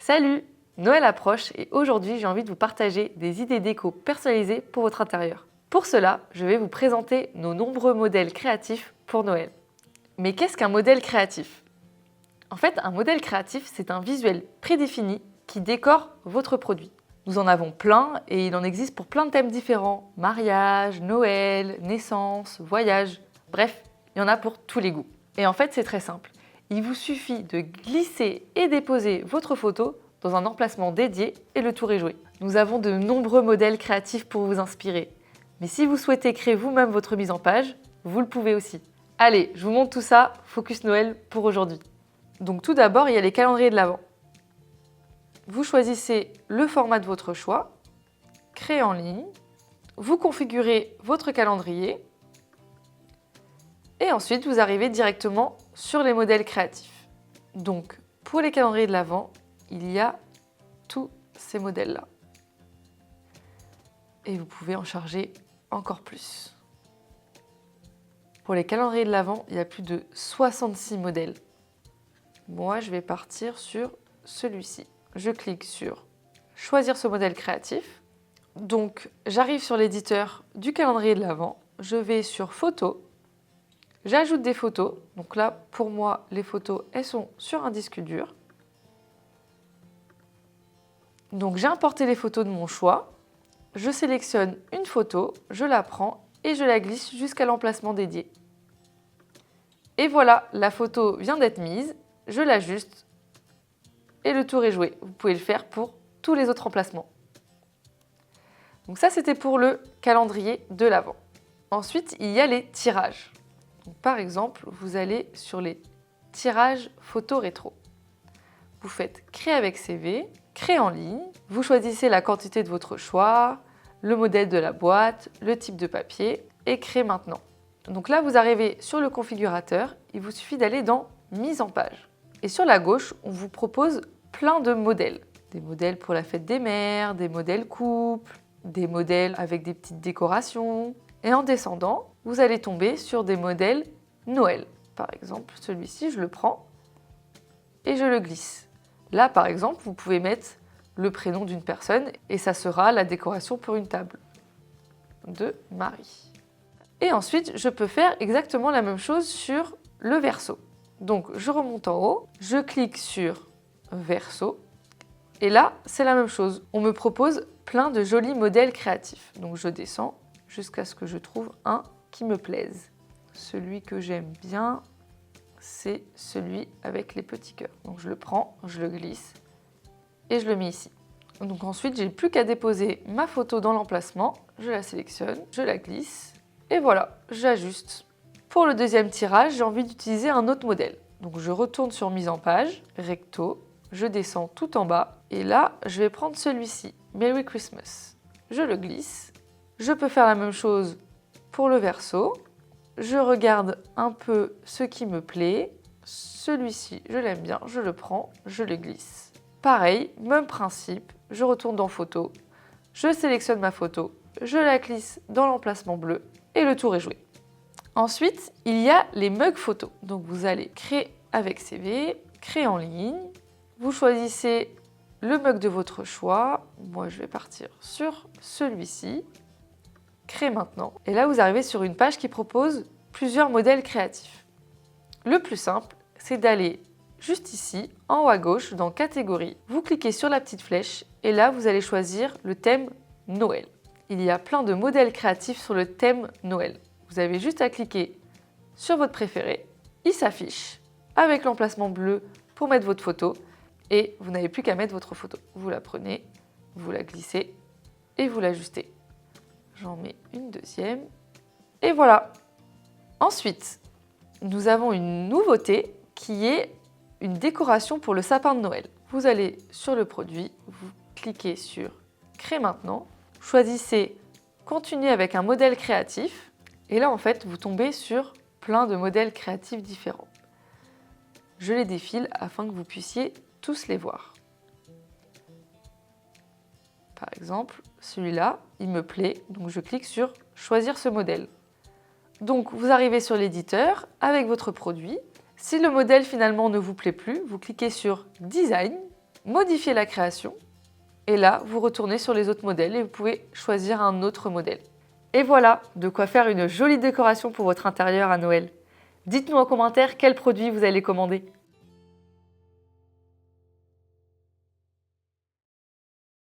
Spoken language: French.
Salut! Noël approche et aujourd'hui j'ai envie de vous partager des idées déco personnalisées pour votre intérieur. Pour cela, je vais vous présenter nos nombreux modèles créatifs pour Noël. Mais qu'est-ce qu'un modèle créatif? En fait, un modèle créatif, c'est un visuel prédéfini qui décore votre produit. Nous en avons plein et il en existe pour plein de thèmes différents. Mariage, Noël, naissance, voyage, bref, il y en a pour tous les goûts. Et en fait, c'est très simple. Il vous suffit de glisser et déposer votre photo dans un emplacement dédié et le tour est joué. Nous avons de nombreux modèles créatifs pour vous inspirer. Mais si vous souhaitez créer vous-même votre mise en page, vous le pouvez aussi. Allez, je vous montre tout ça, focus Noël pour aujourd'hui. Donc tout d'abord, il y a les calendriers de l'Avent. Vous choisissez le format de votre choix, créer en ligne, vous configurez votre calendrier et ensuite vous arrivez directement sur les modèles créatifs. Donc pour les calendriers de l'Avent, il y a tous ces modèles-là. Et vous pouvez en charger encore plus. Pour les calendriers de l'Avent, il y a plus de 66 modèles. Moi, je vais partir sur celui-ci. Je clique sur « Choisir ce modèle créatif ». Donc, j'arrive sur l'éditeur du calendrier de l'Avent. Je vais sur « Photos ». J'ajoute des photos. Donc là, pour moi, les photos, elles sont sur un disque dur. Donc, j'ai importé les photos de mon choix. Je sélectionne une photo, je la prends et je la glisse jusqu'à l'emplacement dédié. Et voilà, la photo vient d'être mise. Je l'ajuste et le tour est joué. Vous pouvez le faire pour tous les autres emplacements. Donc ça, c'était pour le calendrier de l'Avent. Ensuite, il y a les tirages. Donc, par exemple, vous allez sur les tirages photo rétro. Vous faites créer avec CV, créer en ligne. Vous choisissez la quantité de votre choix, le modèle de la boîte, le type de papier et créer maintenant. Donc là, vous arrivez sur le configurateur. Il vous suffit d'aller dans mise en page. Et sur la gauche, on vous propose plein de modèles. Des modèles pour la fête des mères, des modèles couple, des modèles avec des petites décorations. Et en descendant, vous allez tomber sur des modèles Noël. Par exemple, celui-ci, je le prends et je le glisse. Là, par exemple, vous pouvez mettre le prénom d'une personne et ça sera la décoration pour une table de Marie. Et ensuite, je peux faire exactement la même chose sur le verso. Donc, je remonte en haut, je clique sur verso et là, c'est la même chose. On me propose plein de jolis modèles créatifs. Donc, je descends jusqu'à ce que je trouve un qui me plaise. Celui que j'aime bien, c'est celui avec les petits cœurs. Donc, je le prends, je le glisse et je le mets ici. Donc ensuite, j'ai plus qu'à déposer ma photo dans l'emplacement. Je la sélectionne, je la glisse et voilà, j'ajuste. Pour le deuxième tirage, j'ai envie d'utiliser un autre modèle. Donc je retourne sur mise en page, recto, je descends tout en bas et là, je vais prendre celui-ci, Merry Christmas. Je le glisse. Je peux faire la même chose pour le verso. Je regarde un peu ce qui me plaît. Celui-ci, je l'aime bien, je le prends, je le glisse. Pareil, même principe, je retourne dans photo, je sélectionne ma photo, je la glisse dans l'emplacement bleu et le tour est joué. Ensuite, il y a les mugs photos. Donc vous allez créer avec CV, créer en ligne, vous choisissez le mug de votre choix. Moi, je vais partir sur celui-ci, créer maintenant. Et là, vous arrivez sur une page qui propose plusieurs modèles créatifs. Le plus simple, c'est d'aller juste ici, en haut à gauche, dans catégorie. Vous cliquez sur la petite flèche et là, vous allez choisir le thème Noël. Il y a plein de modèles créatifs sur le thème Noël. Vous avez juste à cliquer sur votre préféré. Il s'affiche avec l'emplacement bleu pour mettre votre photo et vous n'avez plus qu'à mettre votre photo. Vous la prenez, vous la glissez et vous l'ajustez. J'en mets une deuxième et voilà. Ensuite, nous avons une nouveauté qui est une décoration pour le sapin de Noël. Vous allez sur le produit, vous cliquez sur Créer maintenant, choisissez Continuer avec un modèle créatif et là en fait vous tombez sur plein de modèles créatifs différents. Je les défile afin que vous puissiez tous les voir. Par exemple, celui-là, il me plaît, donc je clique sur Choisir ce modèle. Donc vous arrivez sur l'éditeur avec votre produit. Si le modèle finalement ne vous plaît plus, vous cliquez sur Design modifier la création. Et là, vous retournez sur les autres modèles et vous pouvez choisir un autre modèle. Et voilà, de quoi faire une jolie décoration pour votre intérieur à Noël. Dites-nous en commentaire quel produit vous allez commander.